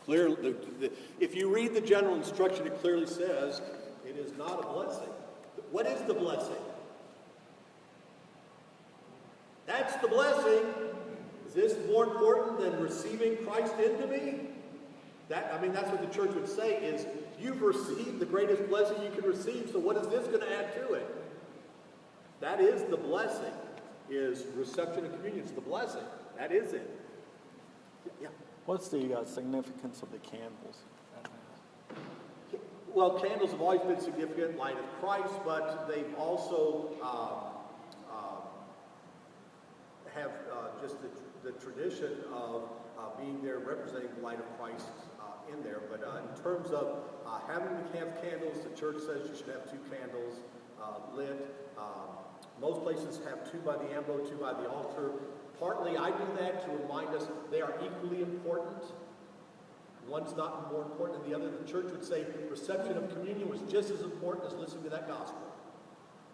clear, if you read the general instruction, it clearly says it is not a blessing. What is the blessing? That's the blessing. Is this more important than receiving Christ into me? That's what the church would say is, you've received the greatest blessing you can receive, so what is this going to add to it? That is the blessing, is reception and communion. It's the blessing. That is it. Yeah. What's the significance of the candles? Well, candles have always been significant, light of Christ, but they've also have just the tradition of being there representing the light of Christ in there. But in terms of having to have candles, the church says you should have 2 candles lit. Most places have 2 by the ambo, 2 by the altar. Partly I do that to remind us they are equally important. One's not more important than the other. The church would say reception of communion was just as important as listening to that gospel,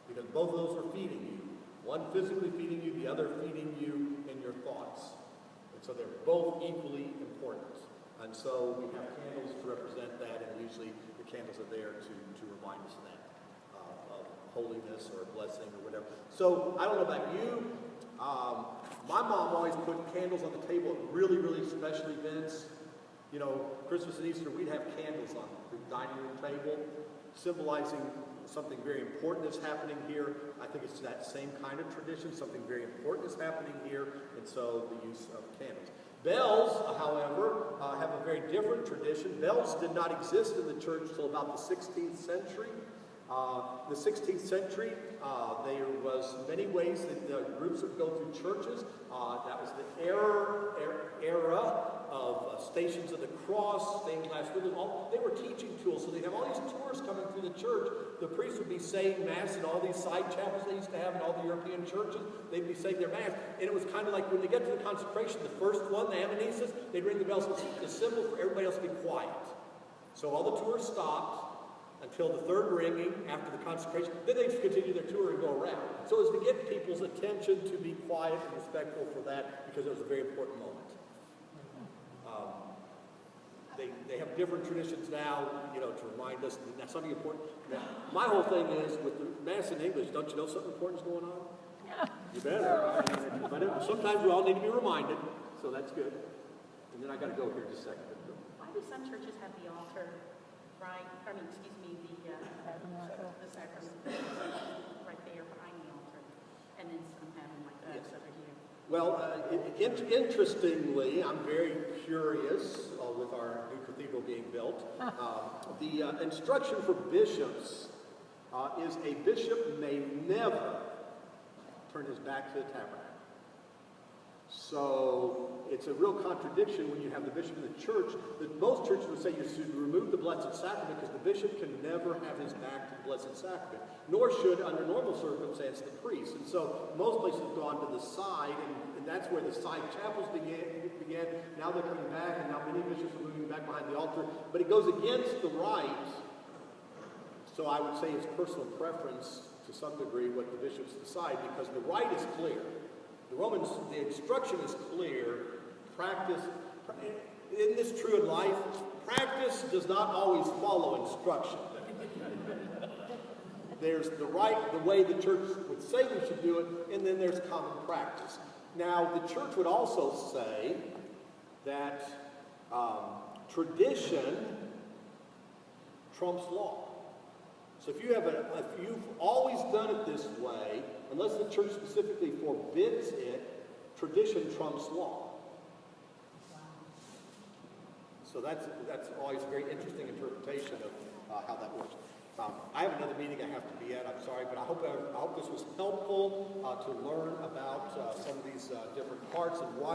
because both of those are feeding you. One physically feeding you, the other feeding you in your thoughts. And so they're both equally important. And so we have candles to represent that, and usually the candles are there to remind us of that, of holiness or blessing or whatever. So I don't know about you. My mom always put candles on the table at really, really special events. You know, Christmas and Easter, we'd have candles on the dining room table, symbolizing something very important that's happening here. I think it's that same kind of tradition. Something very important is happening here, and so the use of candles. Bells, however, have a very different tradition. Bells did not exist in the church until about the 16th century. The 16th century, there was many ways that groups would go through churches. That was the era of Stations of the Cross, stained glass windows. They were teaching tools, so they'd have all these tourists coming through the church. The priest would be saying Mass in all these side chapels they used to have in all the European churches. They'd be saying their Mass, and it was kind of like when they get to the consecration, the first one, the Anamnesis, they'd ring the bells and the symbol for everybody else to be quiet. So all the tours stopped until the third ringing after the consecration. Then they'd continue their tour and go around. So it was to get people's attention to be quiet and respectful for that, because it was a very important moment. They have different traditions now, you know, to remind us that that's something important. Now, my whole thing is with the Mass in English, don't you know something important is going on? Yeah. You better. But sometimes we all need to be reminded, so that's good. And then I got to go here in just a second. Why do some churches have the altar the sacrament right there behind the altar, and then some have them like this over here? Well, interestingly, I'm very curious with our new cathedral being built. The instruction for bishops is a bishop may never turn his back to the tabernacle. So it's a real contradiction when you have the bishop in the church. That most churches would say you should remove the Blessed Sacrament because the bishop can never have his back to the Blessed Sacrament, nor should, under normal circumstances, the priest. And so most places have gone to the side, and that's where the side chapels began. Now they're coming back, and now many bishops are moving back behind the altar. But it goes against the right. So I would say it's personal preference to some degree what the bishops decide, because the right is clear. The instruction is clear. Practice, isn't this true in life? Practice does not always follow instruction. There's the way the church would say we should do it, and then there's common practice. Now, the church would also say that tradition trumps law. So if you've always done it this way, unless the church specifically forbids it, tradition trumps law. So that's always a very interesting interpretation of how that works. I have another meeting I have to be at. I'm sorry, but I hope this was helpful to learn about some of these different parts and why